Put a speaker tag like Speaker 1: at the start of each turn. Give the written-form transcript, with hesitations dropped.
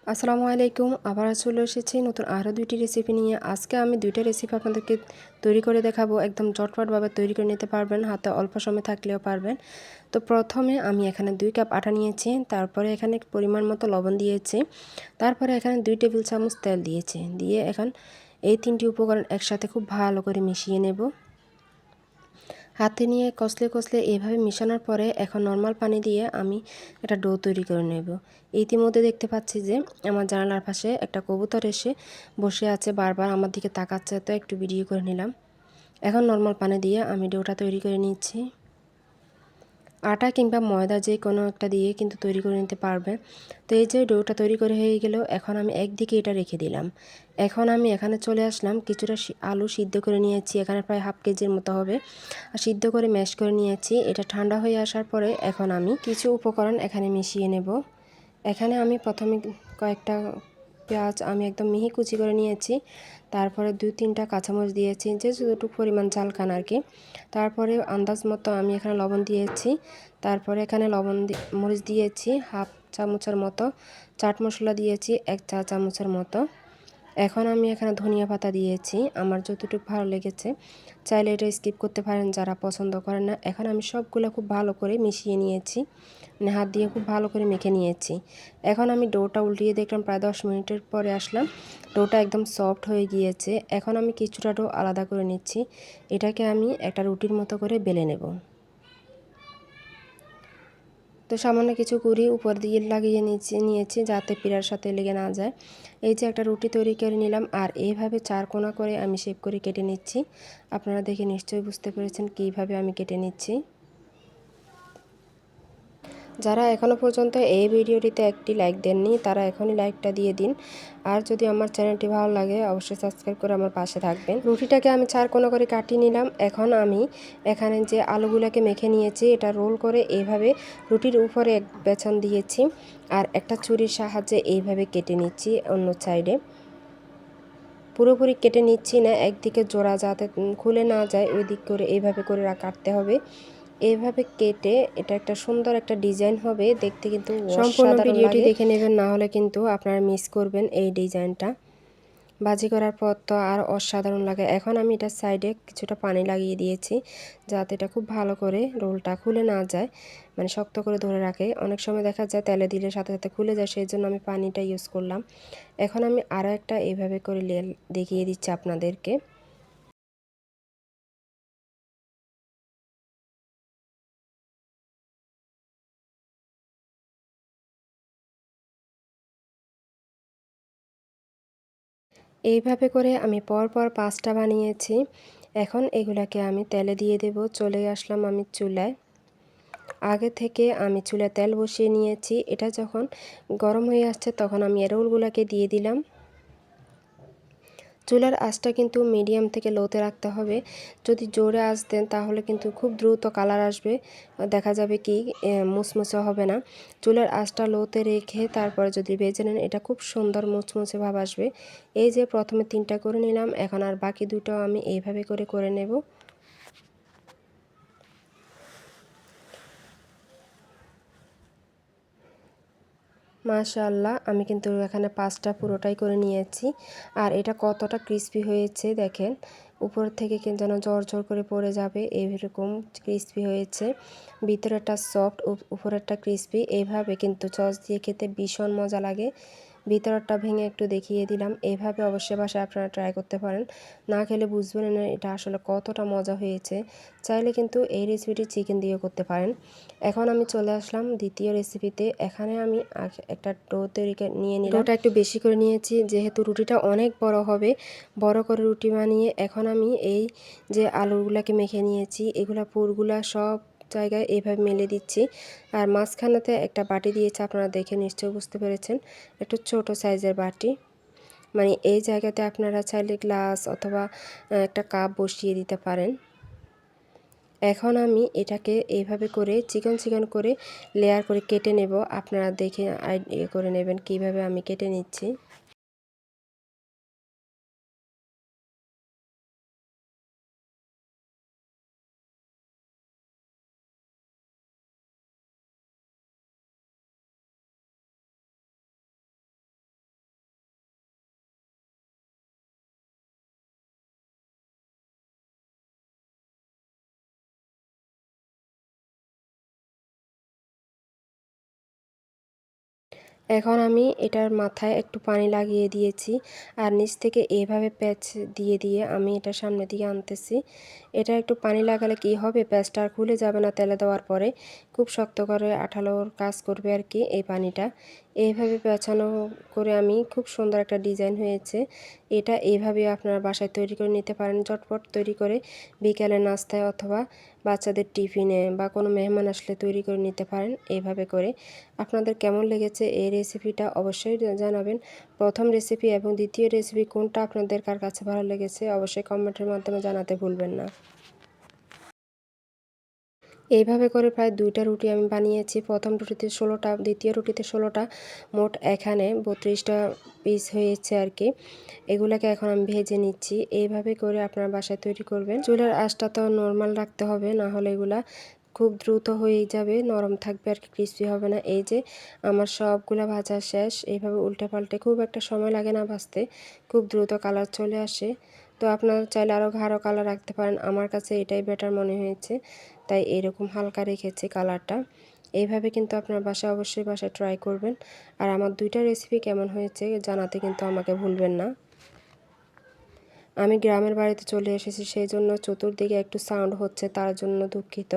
Speaker 1: আসসালামু আলাইকুম। আবার চলে এসেছি নতুন আরও ২টি রেসিপি নিয়ে। আজকে আমি ২টা রেসিপি আপনাদেরকে তৈরি করে দেখাবো। একদম চটপটভাবে তৈরি করে নিতে পারবেন, হাতে অল্প সময় থাকলেও পারবেন। তো প্রথমে আমি এখানে ২ কাপ আটা নিয়েছি, তারপরে এখানে পরিমাণ মতো লবণ দিয়েছি, তারপরে এখানে ২ টেবিল চামচ তেল দিয়েছি। দিয়ে এখন এই ৩টি উপকরণ একসাথে খুব ভালো করে মিশিয়ে নেব। হাতে নিয়ে কষলে কষলে এইভাবে মিশানোর পরে এখন নর্মাল পানি দিয়ে আমি একটা ডো তৈরি করে নেব। ইতিমধ্যে দেখতে পাচ্ছি যে আমার জানালার পাশে একটা কবুতর এসে বসে আছে, বারবার আমার দিকে তাকাচ্ছে, তো একটু ভিডিও করে নিলাম। এখন নর্মাল পানি দিয়ে আমি ডোটা তৈরি করে নিচ্ছি। আটা কিংবা ময়দা যে কোনো একটা দিয়ে কিন্তু তৈরি করে নিতে পারবে। তো এই যে ডোটা তৈরি করে হয়ে গেল, এখন আমি একদিকে এটা রেখে দিলাম। এখন আমি এখানে চলে আসলাম, কিছুটা আলু সিদ্ধ করে নিয়েছি, এখানে প্রায় হাফ কেজির মতো হবে, সিদ্ধ করে ম্যাশ করে নিয়েছি। এটা ঠান্ডা হয়ে আসার পরে এখন আমি কিছু উপকরণ এখানে মিশিয়ে নেব। এখানে আমি প্রথমে কয়েকটা পেঁয়াজ আমি একদম মিহি কুচি করে নিয়েছি, তারপরে ২-৩টা কাঁচামরিচ দিয়েছি, যে যতটুকু পরিমাণ ঝাল খান আর কি। তারপরে আন্দাজ মতো আমি এখানে লবণ দিয়েছি, তারপরে এখানে মরিচ দিয়েছি হাফ চামচের মতো, চাট মশলা দিয়েছি ১ চা চামচের মতো। এখন আমি এখানে ধনিয়া পাতা দিয়েছি আমার যতটুকু ভালো লেগেছে, চাইলে এটা স্কিপ করতে পারেন যারা পছন্দ করেন না। এখন আমি সবগুলো খুব ভালো করে মিশিয়ে নিয়েছি, হাত দিয়ে খুব ভালো করে মেখে নিয়েছি। এখন আমি ডোটা উল্টিয়ে দেখলাম, প্রায় 10 মিনিটের পরে আসলাম, ডোটা একদম সফট হয়ে গিয়েছে। এখন আমি কিছুটা ডো আলাদা করে নিচ্ছি, এটাকে আমি একটা রুটির মতো করে বেলে নেব। তো সামান্য কিছু কুড়ি উপর দিয়ে লাগিয়ে নিয়েছি যাতে পিঠার সাথে লেগে না যায়। এই যে একটা রুটি তৈরি করে নিলাম, আর এইভাবে 4 কোণা করে আমি শেপ করে কেটে নিচ্ছি। আপনারা দেখে নিশ্চয়ই বুঝতে পেরেছেন কিভাবে আমি কেটে নিচ্ছি। যারা এখনও পর্যন্ত এই ভিডিওটিতে একটি লাইক দেননি তারা এখনই লাইকটা দিয়ে দিন। আর যদি আমার চ্যানেলটি ভালো লাগে অবশ্যই সাবস্ক্রাইব করে আমার পাশে থাকবেন। রুটিটাকে আমি 4 কোণা করে কাটিয়ে নিলাম। এখন আমি এখানে যে আলুগুলোকে মেখে নিয়েছি এটা রোল করে এইভাবে রুটির উপরে এক পেছন দিয়েছি, আর একটা ছুরির সাহায্যে এইভাবে কেটে নিচ্ছি অন্য সাইডে। পুরোপুরি কেটে নিচ্ছি না, একদিকে জোড়া যাতে খুলে না যায় ওই দিক করে এইভাবে করে কাটতে হবে। এইভাবে কেটে এটা একটা সুন্দর একটা ডিজাইন হবে, দেখতে কিন্তু সম্পূর্ণ ভিডিওটি দেখে নেবেন, না হলে কিন্তু আপনারা মিস করবেন এই ডিজাইনটা। ভাজি করার পর তো আর অসাধারণ লাগে। এখন আমি এটার সাইডে কিছুটা পানি লাগিয়ে দিয়েছি যাতে এটা খুব ভালো করে রোলটা খুলে না যায়, মানে শক্ত করে ধরে রাখে। অনেক সময় দেখা যায় তেলে দিলে সাথে সাথে খুলে যায়, সেই জন্য আমি পানিটা ইউজ করলাম। এখন আমি আরও একটা এইভাবে করে দেখিয়ে দিচ্ছি আপনাদেরকে। এইভাবে করে আমি পরপর 5টা বানিয়েছি। এখন এগুলাকে আমি তেলে দিয়ে দেব। চলে আসলাম আমি চুলায়। আগে থেকে আমি চুলায় তেল বসিয়ে নিয়েছি। এটা যখন গরম হয়ে আসছে তখন আমি রোলগুলোকে দিয়ে দিলাম। চুলার আঁচটা কিন্তু মিডিয়াম থেকে লোতে রাখতে হবে। যদি জোরে আঁচ দেন তাহলে কিন্তু খুব দ্রুত কালার আসবে, দেখা যাবে কি মুচমুচে হবে না। চুলার আঁচটা লোতে রেখে তারপরে যদি ভেজে নেন এটা খুব সুন্দর মুচমুচে ভাব আসবে। এই যে প্রথমে 3টা করে নিলাম, এখন আর বাকি 2টাও আমি এইভাবে করে নেব। মাশাআল্লাহ, আমি কিন্তু এখানে 5টা পুরোটাই করে নিয়েছি। আর এটা কতটা ক্রিস্পি হয়েছে দেখেন, উপর থেকে কিন্তু যেন ঝরঝর করে পড়ে যাবে এইরকম ক্রিস্পি হয়েছে। ভিতরেরটা সফট, উপরেরটা ক্রিস্পি। এইভাবে কিন্তু সস দিয়ে খেতে ভীষণ মজা লাগে। ভিতরটা ভেঙে একটু দেখিয়ে দিলাম। এইভাবে অবশ্যই বাসায় আপনারা ট্রাই করতে পারেন, না খেলে বুঝবেন না এটা আসলে কতটা মজা হয়েছে। চাইলে কিন্তু এই রেসিপিটি চিকেন দিয়েও করতে পারেন। এখন আমি চলে আসলাম দ্বিতীয় রেসিপিতে। এখানে আমি একটা ডো তৈরি নিয়ে নিলাম। ডোটা একটু বেশি করে নিয়েছি যেহেতু রুটিটা অনেক বড় হবে। বড় করে রুটি বানিয়ে এখন আমি এই যে আলুগুলাকে মেখে নিয়েছি এগুলা পুরগুলা সব জায়গায় এইভাবে মেলে দিচ্ছি। আর মাঝখানেতে একটা বাটি দিয়েছে, আপনারা দেখে নিশ্চয়ই বুঝতে পেরেছেন, একটু ছোট সাইজের বাটি। মানে এই জায়গাতে আপনারা চাইলে গ্লাস অথবা একটা কাপ বসিয়ে দিতে পারেন। এখন আমি এটাকে এইভাবে করে চিকন চিকন করে লেয়ার করে কেটে নেব। আপনারা দেখে আইডিয়া করে নেবেন কিভাবে আমি কেটে নিচ্ছি। এখন আমি এটার মাথায় একটু পানি লাগিয়ে দিয়েছি আর নিচ থেকে এইভাবে প্যাচ দিয়ে দিয়ে আমি এটা সামনের দিকে আনতেছি। এটা একটু পানি লাগালে কি হবে, প্যাচটা আর খুলে যাবে না তেলে দেওয়ার পরে, খুব শক্ত করে আঠালোর কাজ করবে আর কি এই পানিটা। এইভাবে পেঁচানো করে আমি খুব সুন্দর একটা ডিজাইন হয়েছে। এটা এইভাবে আপনারা বাসায় তৈরি করে নিতে পারেন, চটপট তৈরি করে বিকেলে নাস্তায় অথবা বাচ্চাদের টিফিনে বা কোনো মেহমান আসলে তৈরি করে নিতে পারেন এইভাবে করে। আপনাদের কেমন লেগেছে এই রেসিপিটা অবশ্যই জানাবেন। প্রথম রেসিপি এবং দ্বিতীয় রেসিপি কোনটা আপনাদের কার কাছে ভালো লেগেছে অবশ্যই কমেন্টের মাধ্যমে জানাতে ভুলবেন না। এইভাবে করে প্রায় 2টা রুটি আমি বানিয়েছি। প্রথম রুটিতে 16টা, দ্বিতীয় রুটিতে 16টা, মোট এখানে 32টা পিস হয়েছে আর কি। এগুলোকে এখন আমি ভেজে নিচ্ছি। এইভাবে করে আপনারা বাসায় তৈরি করবেন। চুলার আঁচটা তো নর্মাল রাখতে হবে, না হলে এগুলা খুব দ্রুত হয়ে যাবে, নরম থাকবে আর কি, ক্রিস্পি হবে না। এই যে আমার সবগুলা ভাজা শেষ। এইভাবে উল্টে পাল্টে, খুব একটা সময় লাগে না ভাজতে, খুব দ্রুত কালার চলে আসে। তো আপনারা চাইলে আরও গাঢ় কালার রাখতে পারেন, আমার কাছে এটাই বেটার মনে হয়েছে, তাই এরকম হালকা রেখেছি কালারটা। এইভাবে কিন্তু আপনার বাসায় ট্রাই করবেন। আর আমার 2টা রেসিপি কেমন হয়েছে জানাতে কিন্তু আমাকে ভুলবেন না। আমি গ্রামের বাড়িতে চলে এসেছি, সেই জন্য চতুর্দিকে একটু সাউন্ড হচ্ছে, তার জন্য দুঃখিত।